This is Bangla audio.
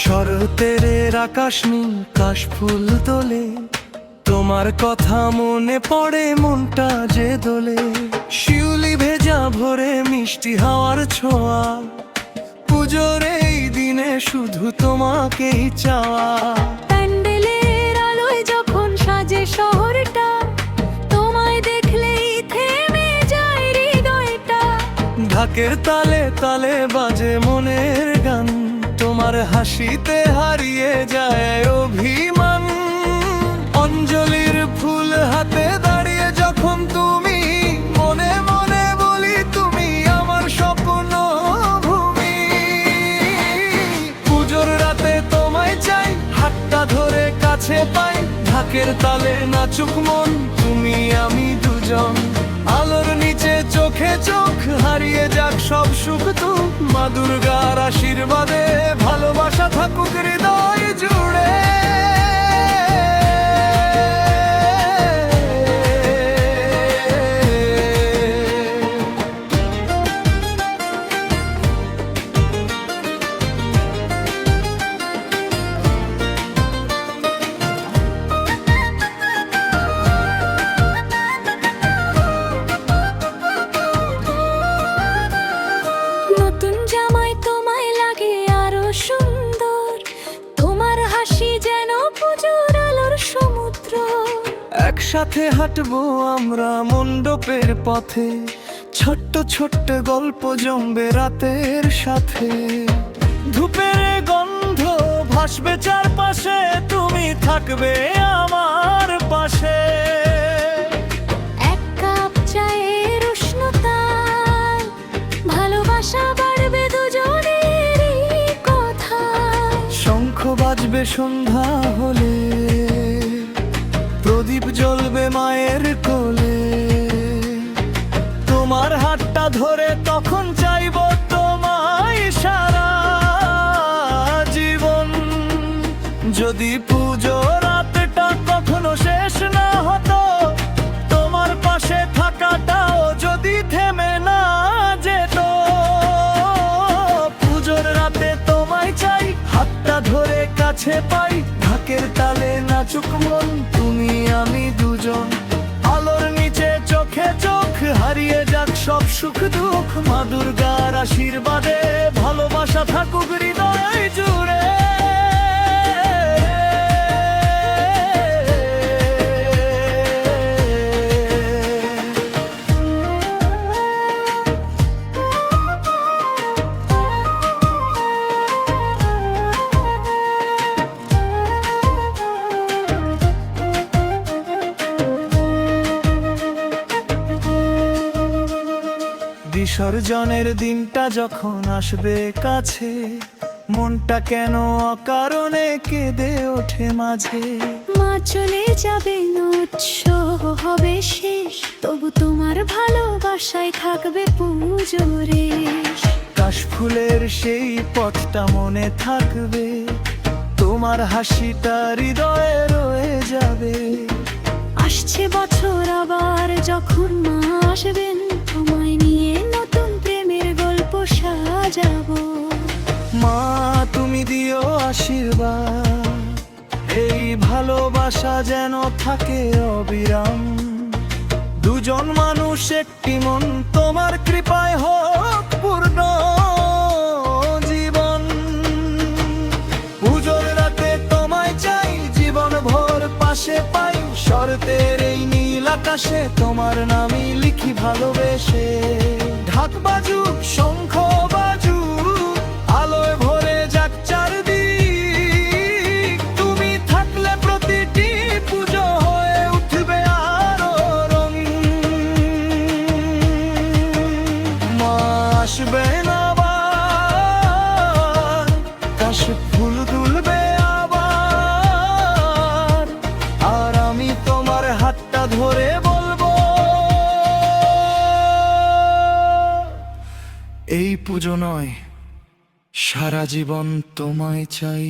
শরতের আকাশ নীল কাশফুল তোলে, তোমার কথা মনে পড়ে মনটা যে দোলে। শিউলি ভেজা ভোরে মিষ্টি হাওয়ার ছোঁয়া, পুজোর এই দিনে শুধু তোমাকেই চাওয়া। প্যান্ডেলের আলোয় যখন সাজে শহরটা, তোমায় দেখলেই থেমে যায় হৃদয়টা। ঢাকের তালে তালে বাজে মনের গান, তোমার হাসিতে হারিয়ে যায় অভিমান। অঞ্জলির ফুল হাতে দাঁড়িয়ে যখন তুমি, মনে মনে বলি তুমি আমার স্বপ্ন ভূমি। পুজোর রাতে তোমায় চাই, হাতটা ধরে কাছে পাই, ঢাকের তালে নাচুক মন, তুমি আমি দুজন। আলোর নিচে চোখে চোখ হারিয়ে যাক সব সুখ দুঃখ, মা দুর্গার আশীর্বাদে ভালোবাসা থাকুক হৃদয় জুড়ে। নতুন জামাই তোমায় লাগে আরো সুন্দর, তোমার হাসি যেন পুজোর আলোর সমুদ্র। একসাথে হাঁটবো আমরা মণ্ডপের পথে, ছোট্ট ছোট্ট গল্প জমবে রাতের সাথে। ধূপের গন্ধ ভাসবে চারপাশে, তুমি থাকবে আমার পাশে। এক কাপ চায়ের উষ্ণতায় ভালোবাসা বাড়বে দুজনেরই কথায়। শঙ্খ বাজবে সন্ধ্যা হলে, প্রদীপ জ্বলবে মায়ের কোলে। তোমার হাতটা ধরে তখন চাইবো তোমায় সারা জীবন। যদি পুজো রাতটা কখনো শেষ না হতো, তোমার পাশে থাকাটাও যদি থেমে না যেত। পুজোর রাতে তোমায় চাই, হাতটা ধরে কাছে পাই, ঢাকের তালে নাচুক মন, তুমি আমি দুজন। আলোর নিচে চোখে চোখ হারিয়ে যাক সব সুখ দুঃখ, মা দুর্গার আশীর্বাদে ভালোবাসা থাকুক হৃদয় জুড়ে। বিসর্জনের দিনটা যখন আসবে কাছে, মনটা কেন অকারণে কেঁদে ওঠে মাঝে। মা চলে যাবে, উৎসব হবে শেষ, তবু তোমার ভালোবাসায় থাকবে পুজোর রেশ। কাশফুলের সেই পথটা মনে থাকবে, তোমার হাসিটা হৃদয়ে রয়ে যাবে। আসছে বছর আবার যখন মা আসবেন, তোমায় নিয়ে নতুন প্রেমের গল্প সাজাবো। মা তুমি দিও আশীর্বাদ, এই ভালোবাসা যেন থাকে অবিরাম। দুজন মানুষ একটি মন, তোমার কৃপায় হোক পূর্ণ জীবন। পুজোর রাতে তোমায় চাই, জীবন ভোর পাশে পাই, শরতের এই নীল আকাশে তোমার নামই লিখি ভালোবেসে। ঢাক বাজুক শঙ্খ বাজুক, আলোয় ভরে যাক চারদিক, তুমি থাকলে প্রতিটি পুজো হয়ে উঠবে আরো রঙিন। মা আসবেন আবার, কাশে ফুল দুলবে আবার, আর আমি তোমার হাতটা ধরে বলবো, এই পুজো নয়, সারা জীবন তোমায় চাই।